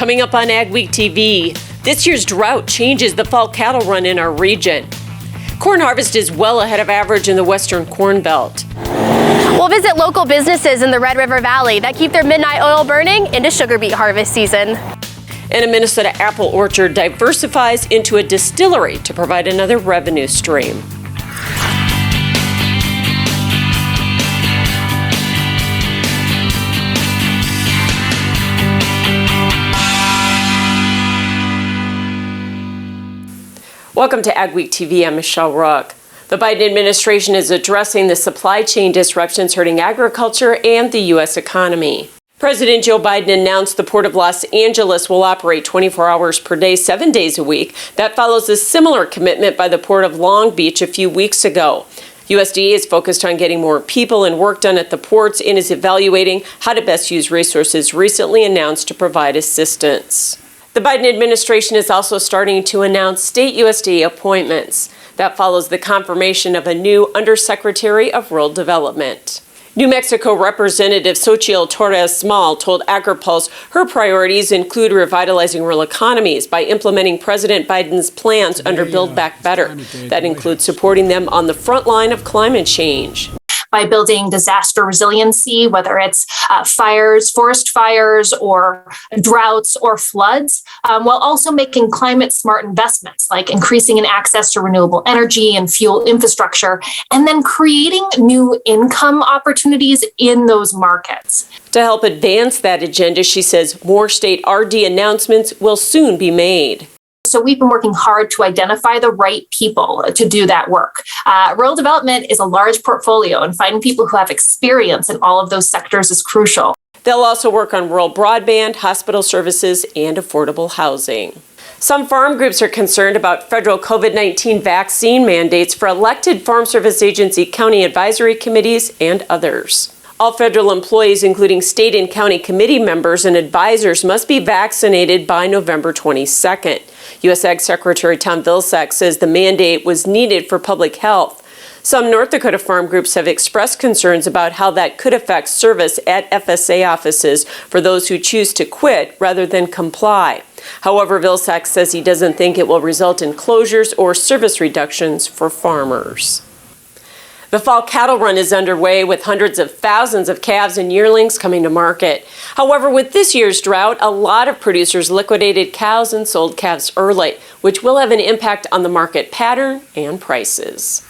Coming up on AGWEEK TV, this year's drought changes the fall cattle run in our region. Corn harvest is well ahead of average in the western corn belt. We'll visit local businesses in the Red River Valley that keep their midnight oil burning into sugarbeet harvest season. And a Minnesota apple orchard diversifies into a distillery to provide another revenue stream. Welcome to AGWEEK TV. I'm Michelle Rook. The Biden administration is addressing the supply chain disruptions hurting agriculture and the U.S. economy. President Joe Biden announced the Port of Los Angeles will operate 24 hours per day, 7 days a week. That follows a similar commitment by the Port of Long Beach a few weeks ago. USDA is focused on getting more people and work done at the ports and is evaluating how to best use resources recently announced to provide assistance. The Biden administration is also starting to announce state USDA appointments. That follows the confirmation of a new Undersecretary of Rural Development. New Mexico Representative Xochitl Torres Small told AgriPulse her priorities include revitalizing rural economies by implementing President Biden's plans under Build Back Better. That includes supporting them on the front line of climate change. By building disaster resiliency, whether it's fires, forest fires, or droughts or floods, while also making climate smart investments like increasing in access to renewable energy and fuel infrastructure, and then creating new income opportunities in those markets. To help advance that agenda, she says more state RD announcements will soon be made. So we've been working hard to identify the right people to do that work. Rural development is a large portfolio, and finding people who have experience in all of those sectors is crucial. They'll also work on rural broadband, hospital services, and affordable housing. Some farm groups are concerned about federal COVID-19 vaccine mandates for elected Farm Service Agency county advisory committees and others. All federal employees, including state and county committee members and advisors, must be vaccinated by November 22nd. U.S. Ag Secretary Tom Vilsack says the mandate was needed for public health. Some North Dakota farm groups have expressed concerns about how that could affect service at FSA offices for those who choose to quit rather than comply. However, Vilsack says he doesn't think it will result in closures or service reductions for farmers. The fall cattle run is underway with hundreds of thousands of calves and yearlings coming to market. However, with this year's drought, a lot of producers liquidated cows and sold calves early, which will have an impact on the market pattern and prices.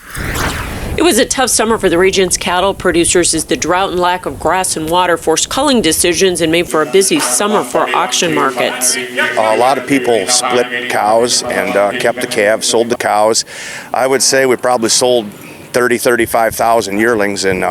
It was a tough summer for the region's cattle producers as the drought and lack of grass and water forced culling decisions and made for a busy summer for auction markets. A lot of people split cows and kept the calves, sold the cows. I would say we probably sold 35,000 yearlings in,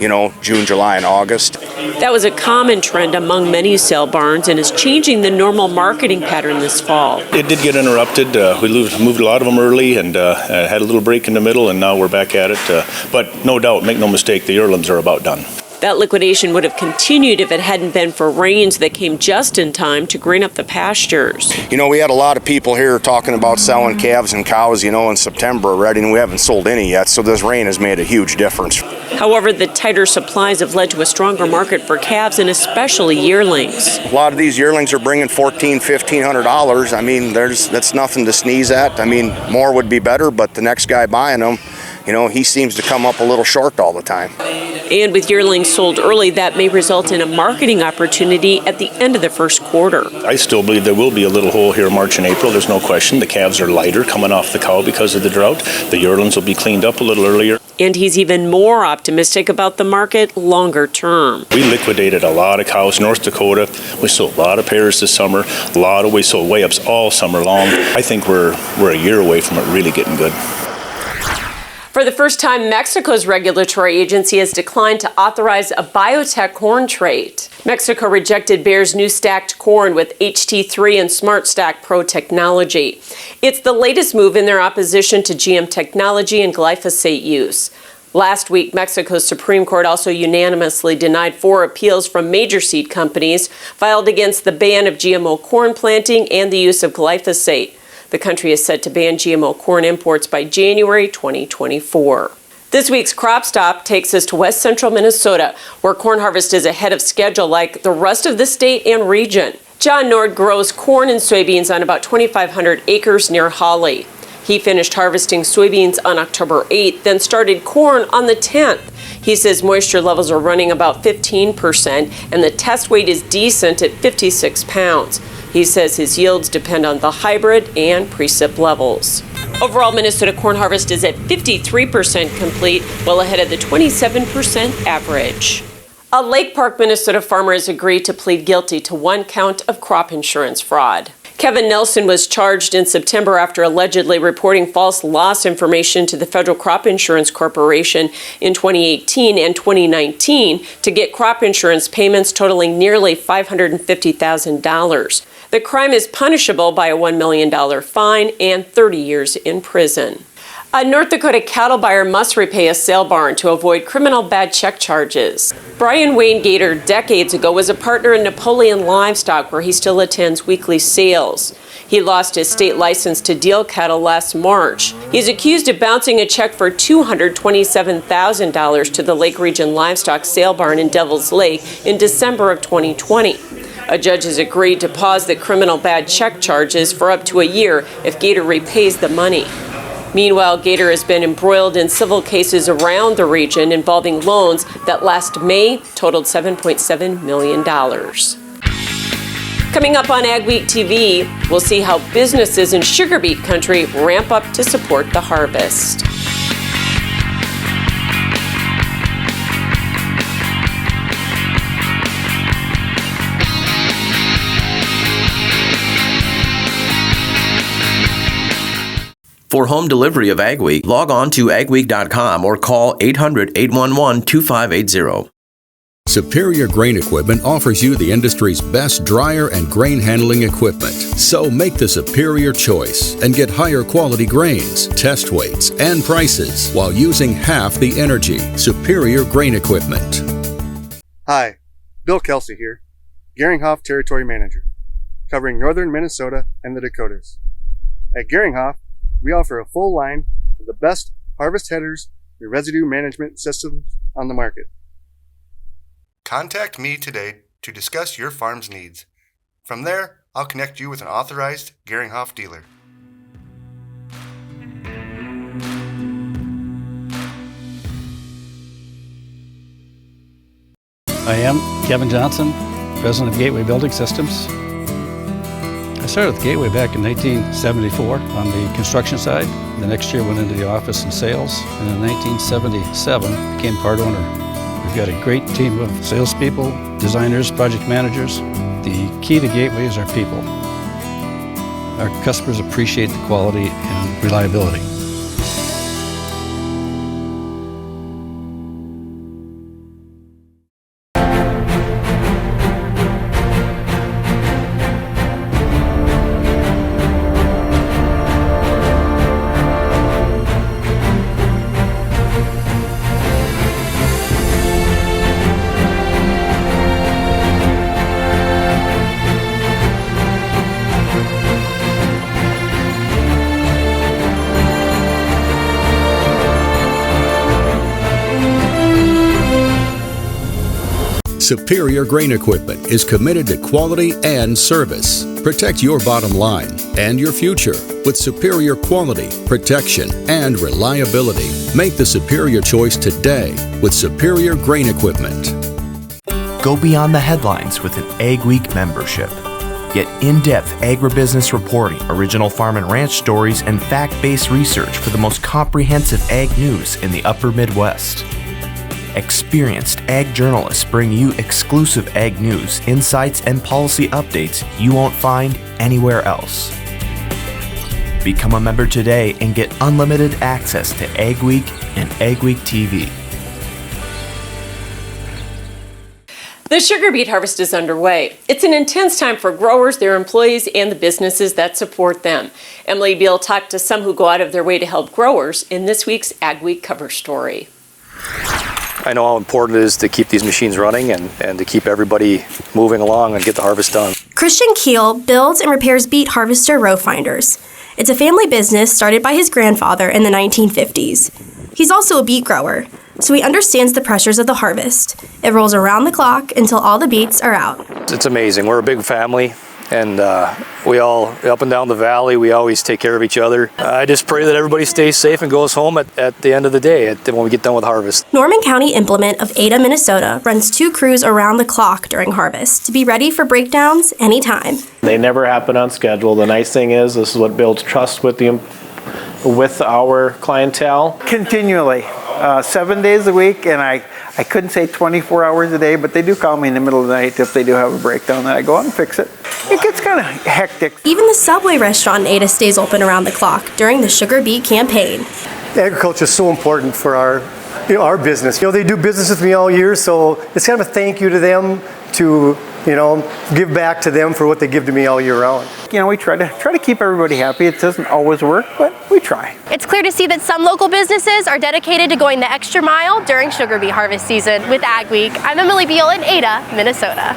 June, July, and August. That was a common trend among many sale barns and is changing the normal marketing pattern this fall. It did get interrupted. We moved a lot of them early and had a little break in the middle, and now we're back at it. But no doubt, make no mistake, the yearlings are about done. That liquidation would have continued if it hadn't been for rains that came just in time to green up the pastures. We had a lot of people here talking about selling calves and cows, in September already, and we haven't sold any yet, so this rain has made a huge difference. However, the tighter supplies have led to a stronger market for calves and especially yearlings. A lot of these yearlings are bringing $1,400, $1,500. I mean, that's nothing to sneeze at. I mean, more would be better, but the next guy buying them, he seems to come up a little short all the time. And with yearlings sold early, that may result in a marketing opportunity at the end of the first quarter. I still believe there will be a little hole here March and April. There's no question. The calves are lighter coming off the cow because of the drought. The yearlings will be cleaned up a little earlier. And he's even more optimistic about the market longer term. We liquidated a lot of cows in North Dakota. We sold a lot of pairs this summer. We sold way-ups all summer long. I think we're a year away from it really getting good. For the first time, Mexico's regulatory agency has declined to authorize a biotech corn trait. Mexico rejected Bayer's new stacked corn with HT3 and SmartStack Pro technology. It's the latest move in their opposition to GM technology and glyphosate use. Last week, Mexico's Supreme Court also unanimously denied 4 appeals from major seed companies filed against the ban of GMO corn planting and the use of glyphosate. The country is set to ban GMO corn imports by January 2024. This week's Crop Stop takes us to west central Minnesota, where corn harvest is ahead of schedule like the rest of the state and region. John Nord grows corn and soybeans on about 2,500 acres near Holly. He finished harvesting soybeans on October 8th, then started corn on the 10th. He says moisture levels are running about 15%, and the test weight is decent at 56 pounds. He says his yields depend on the hybrid and precip levels. Overall, Minnesota corn harvest is at 53% complete, well ahead of the 27% average. A Lake Park, Minnesota farmer has agreed to plead guilty to 1 count of crop insurance fraud. Kevin Nelson was charged in September after allegedly reporting false loss information to the Federal Crop Insurance Corporation in 2018 and 2019 to get crop insurance payments totaling nearly $550,000. The crime is punishable by a $1 million fine and 30 years in prison. A North Dakota cattle buyer must repay a sale barn to avoid criminal bad check charges. Brian Wayne Gator decades ago was a partner in Napoleon Livestock, where he still attends weekly sales. He lost his state license to deal cattle last March. He's accused of bouncing a check for $227,000 to the Lake Region Livestock Sale Barn in Devil's Lake in December of 2020. A judge has agreed to pause the criminal bad check charges for up to a year if Gator repays the money. Meanwhile, Gator has been embroiled in civil cases around the region involving loans that last May totaled $7.7 million. Coming up on AgWeek TV, we'll see how businesses in Sugarbeet country ramp up to support the harvest. For home delivery of AgWeek, log on to agweek.com or call 800-811-2580. Superior Grain Equipment offers you the industry's best dryer and grain handling equipment. So make the superior choice and get higher quality grains, test weights, and prices while using half the energy. Superior Grain Equipment. Hi, Bill Kelsey here, Geringhoff Territory Manager, covering northern Minnesota and the Dakotas. At Geringhoff, we offer a full line of the best harvest headers and residue management systems on the market. Contact me today to discuss your farm's needs. From there, I'll connect you with an authorized Geringhoff dealer. I am Kevin Johnson, President of Gateway Building Systems. I started with Gateway back in 1974 on the construction side. The next year went into the office and sales, and in 1977 became part owner. We've got a great team of salespeople, designers, project managers. The key to Gateway is our people. Our customers appreciate the quality and reliability. Superior Grain Equipment is committed to quality and service. Protect your bottom line and your future with superior quality, protection, and reliability. Make the superior choice today with Superior Grain Equipment. Go beyond the headlines with an AGWEEK membership. Get in-depth agribusiness reporting, original farm and ranch stories, and fact-based research for the most comprehensive ag news in the upper Midwest. Experienced ag journalists bring you exclusive ag news, insights, and policy updates you won't find anywhere else. Become a member today and get unlimited access to AgWeek and AgWeek TV. The sugar beet harvest is underway. It's an intense time for growers, their employees, and the businesses that support them. Emily Beal talked to some who go out of their way to help growers in this week's AgWeek cover story. I know how important it is to keep these machines running and to keep everybody moving along and get the harvest done. Christian Keel builds and repairs beet harvester row finders. It's a family business started by his grandfather in the 1950s. He's also a beet grower, so he understands the pressures of the harvest. It rolls around the clock until all the beets are out. It's amazing. We're a big family. and we all, up and down the valley, we always take care of each other. I just pray that everybody stays safe and goes home at the end of the day, when we get done with harvest. Norman County Implement of Ada, Minnesota runs 2 crews around the clock during harvest to be ready for breakdowns anytime. They never happen on schedule. The nice thing is, this is what builds trust with our clientele. Continually, 7 days a week, and I couldn't say 24 hours a day, but they do call me in the middle of the night if they do have a breakdown, and I go out and fix it. It gets kind of hectic. Even the Subway restaurant in Ada stays open around the clock during the Sugarbeet campaign. Agriculture is so important for our business. They do business with me all year, so it's kind of a thank you to them to, give back to them for what they give to me all year round. We try to keep everybody happy. It doesn't always work, but we try. It's clear to see that some local businesses are dedicated to going the extra mile during Sugarbeet harvest season. With AGWEEK, I'm Emily Beal in Ada, Minnesota.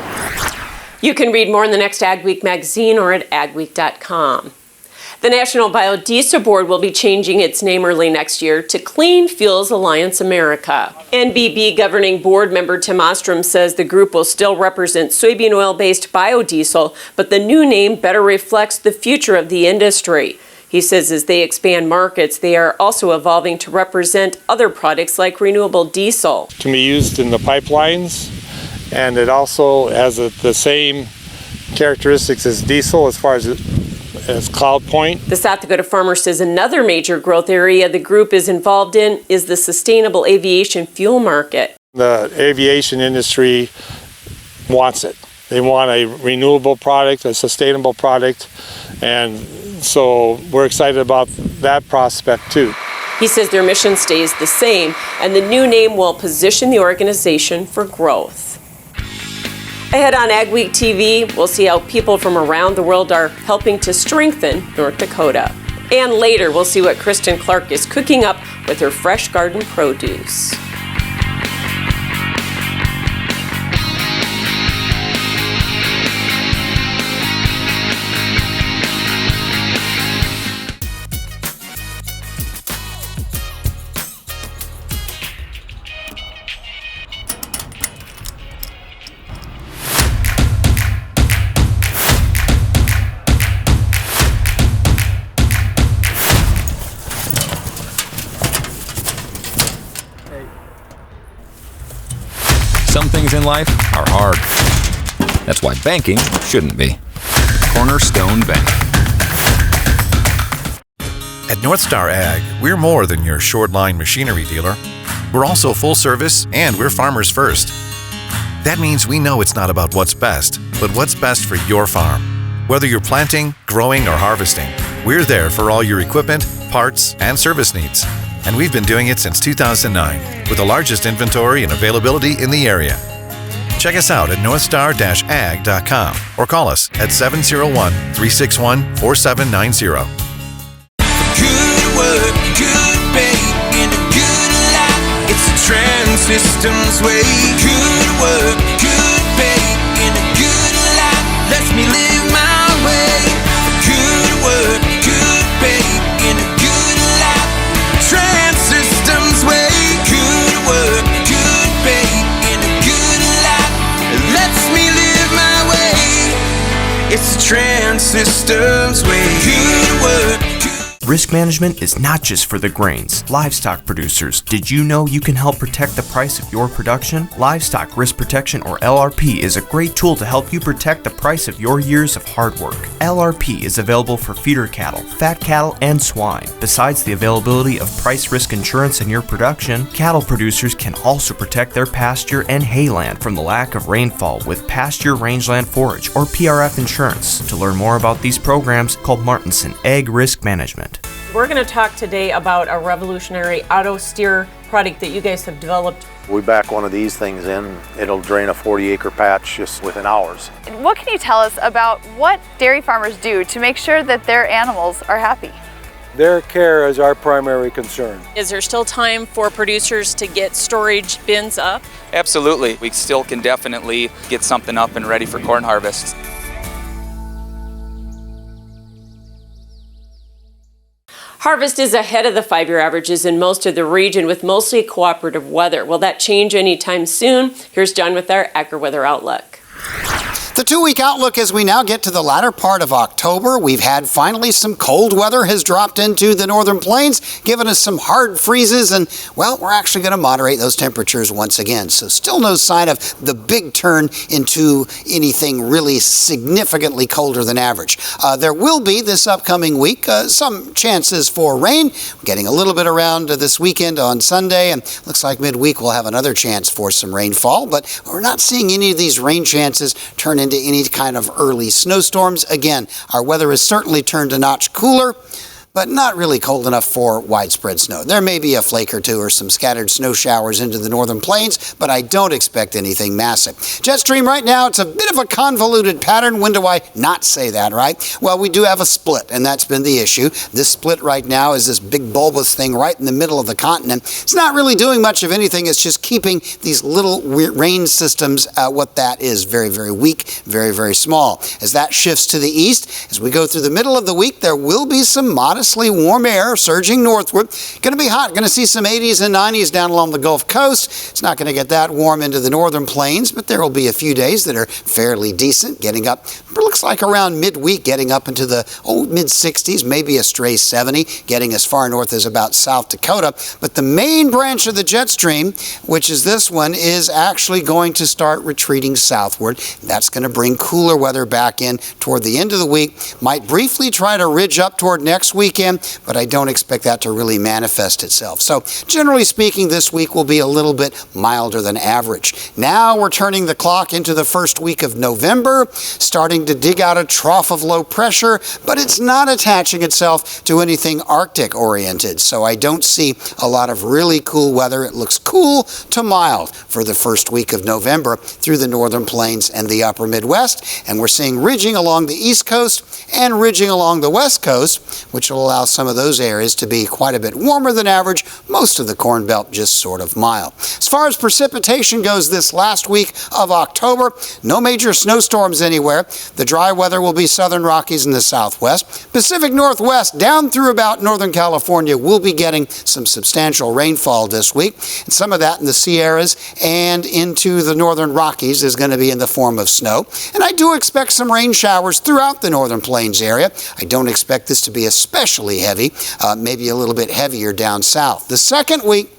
You can read more in the next AGWEEK magazine or at agweek.com. The National Biodiesel Board will be changing its name early next year to Clean Fuels Alliance America. NBB Governing Board member Tim Ostrom says the group will still represent soybean oil-based biodiesel, but the new name better reflects the future of the industry. He says as they expand markets, they are also evolving to represent other products like renewable diesel. Can be used in the pipelines, and it also has the same characteristics as diesel as far as cloud point. The South Dakota farmer says another major growth area the group is involved in is the sustainable aviation fuel market. The aviation industry wants it. They want a renewable product, a sustainable product, and so we're excited about that prospect too. He says their mission stays the same, and the new name will position the organization for growth. Ahead on AgWeek TV, we'll see how people from around the world are helping to strengthen North Dakota. And later, we'll see what Kristen Clark is cooking up with her fresh garden produce. Some things in life are hard. That's why banking shouldn't be. Cornerstone Bank. At North Star Ag, we're more than your short-line machinery dealer. We're also full service, and we're farmers first. That means we know it's not about what's best, but what's best for your farm. Whether you're planting, growing, or harvesting, we're there for all your equipment, parts, and service needs. And we've been doing it since 2009, with the largest inventory and availability in the area. Check us out at northstar-ag.com or call us at 701-361-4790. Good work, good pay, and a good life. It's the Trans Systems way. Good work, good pay, and a good life. Lets me live my way. Good work, good pay, and a good life. Trans Systems way. Good work, good pay, and a good life. Lets me live my way. It's the Trans Systems way. Good work. Risk management is not just for the grains. Livestock producers, did you know you can help protect the price of your production? Livestock Risk Protection, or LRP, is a great tool to help you protect the price of your years of hard work. LRP is available for feeder cattle, fat cattle, and swine. Besides the availability of price risk insurance in your production, cattle producers can also protect their pasture and hayland from the lack of rainfall with Pasture Rangeland Forage, or PRF insurance. To learn more about these programs, call Martinson Ag Risk Management. We're going to talk today about a revolutionary auto steer product that you guys have developed. We back one of these things in, it'll drain a 40-acre patch just within hours. What can you tell us about what dairy farmers do to make sure that their animals are happy? Their care is our primary concern. Is there still time for producers to get storage bins up? Absolutely. We still can definitely get something up and ready for corn harvest. Harvest is ahead of the 5-year averages in most of the region with mostly cooperative weather. Will that change anytime soon? Here's John with our AgriWeather outlook. The 2-week outlook as we now get to the latter part of October. We've had finally some cold weather has dropped into the northern plains, giving us some hard freezes, and, well, we're actually going to moderate those temperatures once again. So still no sign of the big turn into anything really significantly colder than average. There will be this upcoming week some chances for rain. We're getting a little bit around this weekend on Sunday, and looks like midweek we'll have another chance for some rainfall, but we're not seeing any of these rain chances turn into any kind of early snowstorms. Again, our weather has certainly turned a notch cooler, but not really cold enough for widespread snow. There may be a flake or two or some scattered snow showers into the northern plains, but I don't expect anything massive. Jet stream right now, it's a bit of a convoluted pattern. When do I not say that, right? Well, we do have a split, and that's been the issue. This split right now is this big bulbous thing right in the middle of the continent. It's not really doing much of anything. It's just keeping these little rain systems, what that is, very, very weak, very, very small. As that shifts to the east, as we go through the middle of the week, there will be some modest warm air surging northward. Going to be hot. Going to see some 80s and 90s down along the Gulf Coast. It's not going to get that warm into the northern plains, but there will be a few days that are fairly decent, getting up, looks like around midweek, getting up into the mid-60s, maybe a stray 70, getting as far north as about South Dakota. But the main branch of the jet stream, which is this one, is actually going to start retreating southward. That's going to bring cooler weather back in toward the end of the week. Might briefly try to ridge up toward next weekend, but I don't expect that to really manifest itself. So generally speaking, this week will be a little bit milder than average. Now we're turning the clock into the first week of November, starting to dig out a trough of low pressure, but it's not attaching itself to anything Arctic oriented. So I don't see a lot of really cool weather. It looks cool to mild for the first week of November through the northern plains and the upper Midwest. And we're seeing ridging along the east coast and ridging along the west coast, which will allow some of those areas to be quite a bit warmer than average. Most of the Corn Belt just sort of mild. As far as precipitation goes this last week of October, no major snowstorms anywhere. The dry weather will be southern Rockies and the southwest. Pacific Northwest down through about Northern California will be getting some substantial rainfall this week. And some of that in the Sierras and into the northern Rockies is going to be in the form of snow. And I do expect some rain showers throughout the northern plains area. I don't expect this to be especially heavy, maybe a little bit heavier down south. The second week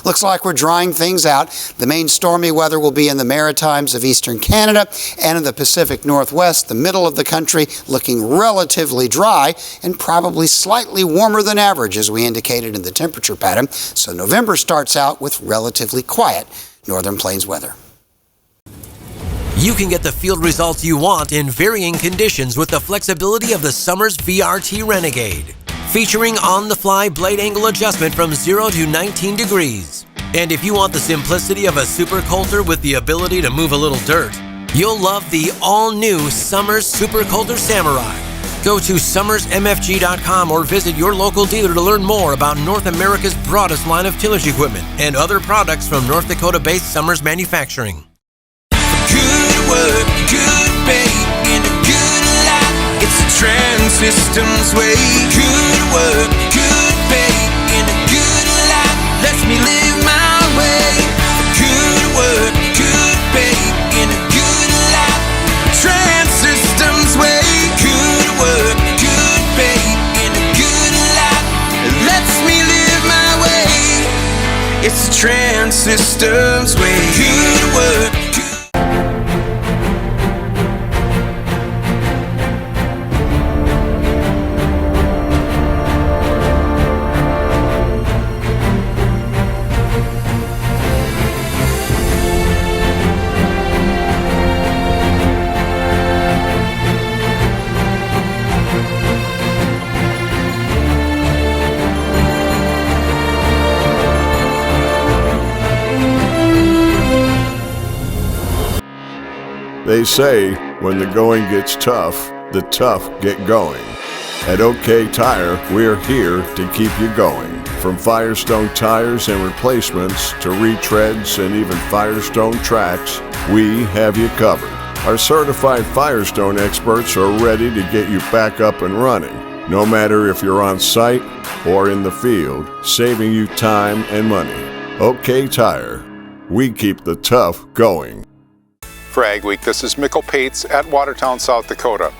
looks like we're drying things out. The main stormy weather will be in the Maritimes of eastern Canada and in the Pacific Northwest, the middle of the country, looking relatively dry and probably slightly warmer than average, as we indicated in the temperature pattern. So November starts out with relatively quiet northern plains weather. You can get the field results you want in varying conditions with the flexibility of the Summers VRT Renegade. Featuring on-the-fly blade angle adjustment from 0 to 19 degrees. And if you want the simplicity of a super coulter with the ability to move a little dirt, you'll love the all-new Summers Super Coulter Samurai. Go to summersmfg.com or visit your local dealer to learn more about North America's broadest line of tillage equipment and other products from North Dakota-based Summers Manufacturing. Good work, good pay, and a good life. It's a Trans Systems way. Good work, good pay, and a good life. Lets me live my way. Good work, good pay, and a good life. Trans Systems way. Good work, good pay, and a good life. Lets me live my way. It's the Trans Systems way. Good work. They say when the going gets tough, the tough get going. At OK Tire, we're here to keep you going. From Firestone tires and replacements to retreads and even Firestone tracks, we have you covered. Our certified Firestone experts are ready to get you back up and running, no matter if you're on site or in the field, saving you time and money. OK Tire, we keep the tough going. For AGWEEK, this is Mikkel Pates at Watertown, South Dakota.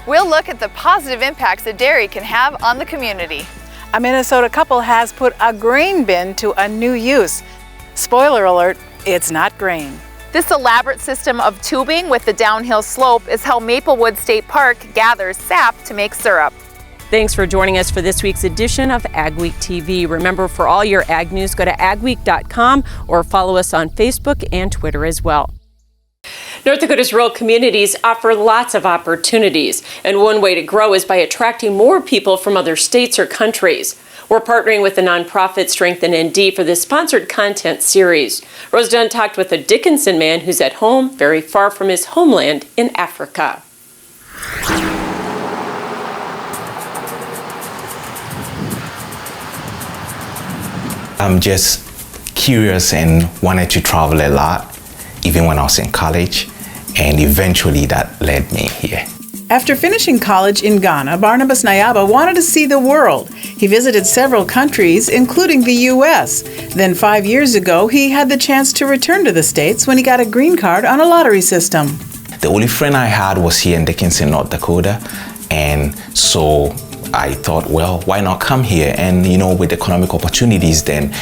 We'll look at the positive impacts that dairy can have on the community. A Minnesota couple has put a grain bin to a new use. Spoiler alert, it's not grain. This elaborate system of tubing with the downhill slope is how Maplewood State Park gathers sap to make syrup. Thanks for joining us for this week's edition of AgWeek TV. Remember, for all your ag news, go to agweek.com or follow us on Facebook and Twitter as well. North Dakota's rural communities offer lots of opportunities, and one way to grow is by attracting more people from other states or countries. We're partnering with the nonprofit Strengthen ND for this sponsored content series. Rose Dunn talked with a Dickinson man who's at home very far from his homeland in Africa. I'm just curious and wanted to travel a lot, even when I was in college, and eventually that led me here. After finishing college in Ghana, Barnabas Nayaba wanted to see the world. He visited several countries, including the U.S. Then 5 years ago, he had the chance to return to the States when he got a green card on a lottery system. The only friend I had was here in Dickinson, North Dakota, and so I thought, well, why not come here? And with economic opportunities then,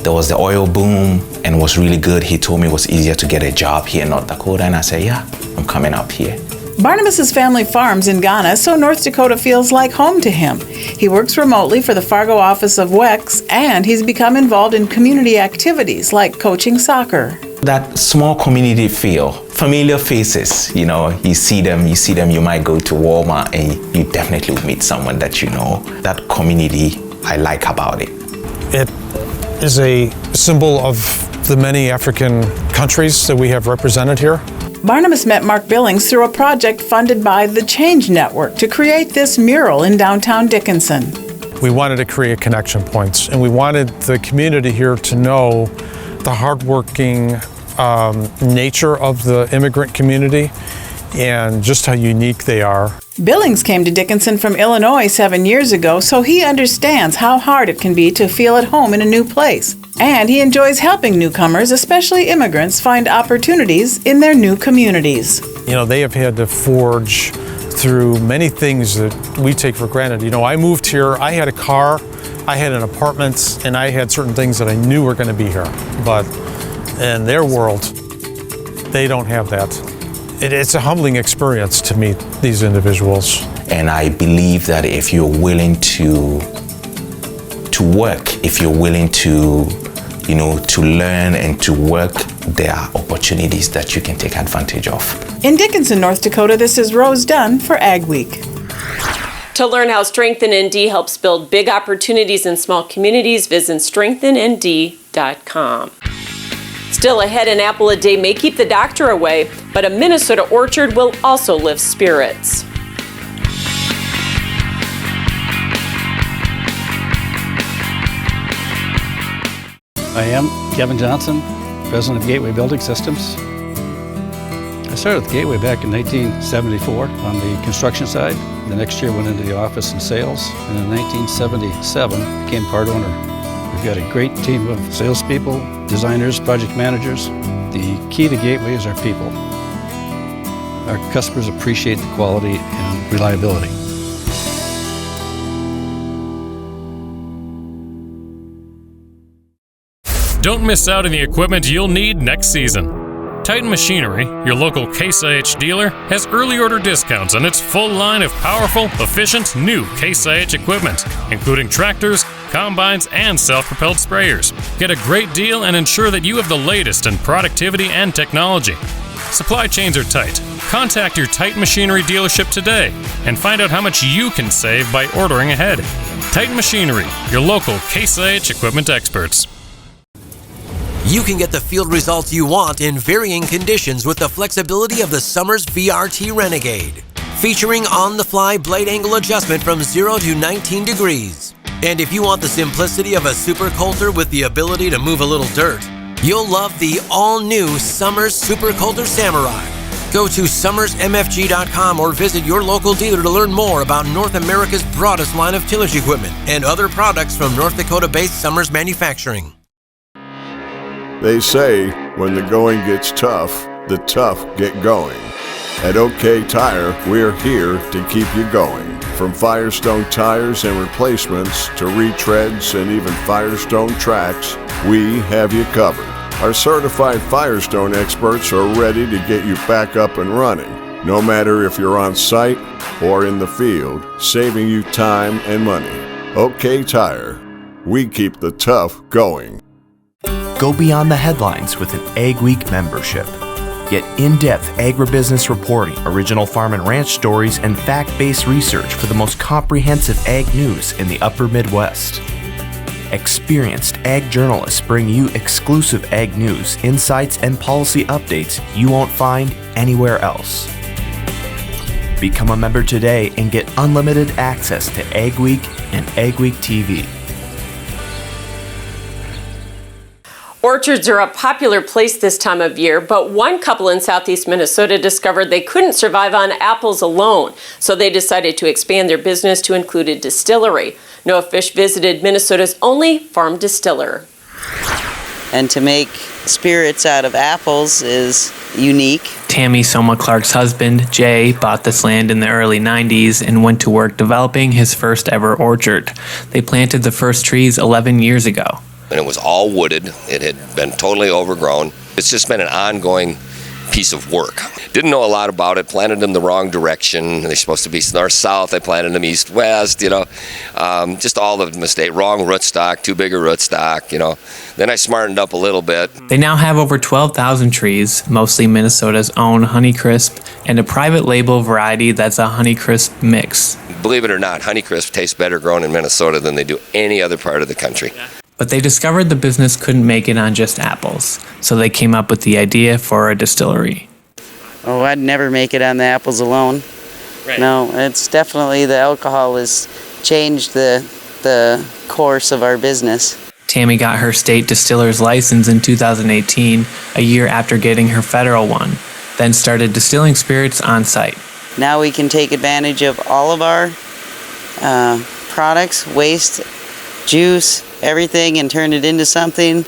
there was the oil boom and it was really good. He told me it was easier to get a job here in North Dakota, and I said, yeah, I'm coming up here. Barnabas's family farms in Ghana, so North Dakota feels like home to him. He works remotely for the Fargo office of WEX, and he's become involved in community activities like coaching soccer. That small community feel, familiar faces, you see them, you might go to Walmart and you definitely will meet someone that you know. That community, I like about it. It is a symbol of the many African countries that we have represented here. Barnabas met Mark Billings through a project funded by the Change Network to create this mural in downtown Dickinson. We wanted to create connection points, and we wanted the community here to know the hardworking nature of the immigrant community and just how unique they are. Billings came to Dickinson from Illinois 7 years ago, so he understands how hard it can be to feel at home in a new place. And he enjoys helping newcomers, especially immigrants, find opportunities in their new communities. They have had to forge through many things that we take for granted. I moved here, I had a car, I had an apartment, and I had certain things that I knew were going to be here. But in their world, they don't have that. It's a humbling experience to meet these individuals. And I believe that if you're willing to work, if you're willing to learn and to work, there are opportunities that you can take advantage of. In Dickinson, North Dakota, this is Rose Dunn for AgWeek. To learn how Strengthen ND helps build big opportunities in small communities, visit strengthennd.com. Still ahead, an apple a day may keep the doctor away, but a Minnesota orchard will also lift spirits. I am Kevin Johnson, president of Gateway Building Systems. I started with Gateway back in 1974 on the construction side. The next year went into the office and sales, and in 1977 became part owner. We've got a great team of salespeople, designers, project managers. The key to Gateway is our people. Our customers appreciate the quality and reliability. Don't miss out on the equipment you'll need next season. Titan Machinery, your local Case IH dealer, has early order discounts on its full line of powerful, efficient, new Case IH equipment, including tractors, combines, and self-propelled sprayers. Get a great deal and ensure that you have the latest in productivity and technology. Supply chains are tight. Contact your Titan Machinery dealership today and find out how much you can save by ordering ahead. Titan Machinery, your local Case IH equipment experts. You can get the field results you want in varying conditions with the flexibility of the Summers VRT Renegade. Featuring on-the-fly blade angle adjustment from 0 to 19 degrees. And if you want the simplicity of a super coulter with the ability to move a little dirt, you'll love the all-new Summers Super Coulter Samurai. Go to summersmfg.com or visit your local dealer to learn more about North America's broadest line of tillage equipment and other products from North Dakota-based Summers Manufacturing. They say when the going gets tough, the tough get going. At OK Tire, we're here to keep you going. From Firestone tires and replacements to retreads and even Firestone tracks, we have you covered. Our certified Firestone experts are ready to get you back up and running, no matter if you're on site or in the field, saving you time and money. OK Tire, we keep the tough going. Go beyond the headlines with an AGWEEK membership. Get in-depth agribusiness reporting, original farm and ranch stories, and fact-based research for the most comprehensive ag news in the upper Midwest. Experienced ag journalists bring you exclusive ag news, insights, and policy updates you won't find anywhere else. Become a member today and get unlimited access to AGWEEK and AGWEEK TV. Orchards are a popular place this time of year, but one couple in southeast Minnesota discovered they couldn't survive on apples alone, so they decided to expand their business to include a distillery. Noah Fish visited Minnesota's only farm distiller. And to make spirits out of apples is unique. Tammy Soma Clark's husband, Jay, bought this land in the early 90s and went to work developing his first ever orchard. They planted the first trees 11 years ago. And it was all wooded. It had been totally overgrown. It's just been an ongoing piece of work. Didn't know a lot about it, planted them the wrong direction. They're supposed to be north-south. I planted them east-west, just all the mistake. Wrong rootstock, too big a rootstock, Then I smartened up a little bit. They now have over 12,000 trees, mostly Minnesota's own Honeycrisp, and a private label variety that's a Honeycrisp mix. Believe it or not, Honeycrisp tastes better grown in Minnesota than they do any other part of the country. But they discovered the business couldn't make it on just apples, so they came up with the idea for a distillery. Oh, I'd never make it on the apples alone. Right. No, it's definitely the alcohol has changed the course of our business. Tammy got her state distiller's license in 2018, a year after getting her federal one, then started distilling spirits on site. Now we can take advantage of all of our products, waste, juice, everything, and turn it into something.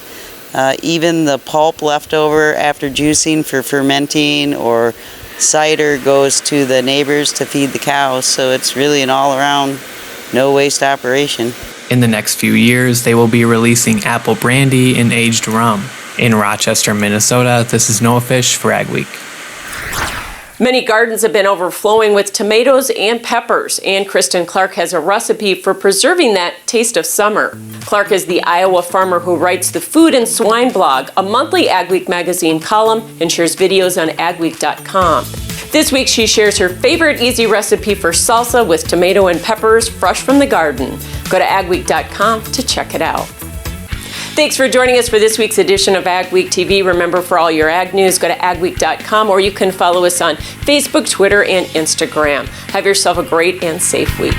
Even the pulp left over after juicing for fermenting or cider goes to the neighbors to feed the cows, so it's really an all-around no waste operation. In the next few years, they will be releasing apple brandy and aged rum. In Rochester, Minnesota, this is Noah Fish for AgWeek. Many gardens have been overflowing with tomatoes and peppers, and Kristen Clark has a recipe for preserving that taste of summer. Clark is the Iowa farmer who writes the Food and Swine blog, a monthly AgWeek magazine column, and shares videos on AgWeek.com. This week she shares her favorite easy recipe for salsa with tomato and peppers fresh from the garden. Go to AgWeek.com to check it out. Thanks for joining us for this week's edition of AgWeek TV. Remember, for all your ag news, go to agweek.com, or you can follow us on Facebook, Twitter, and Instagram. Have yourself a great and safe week.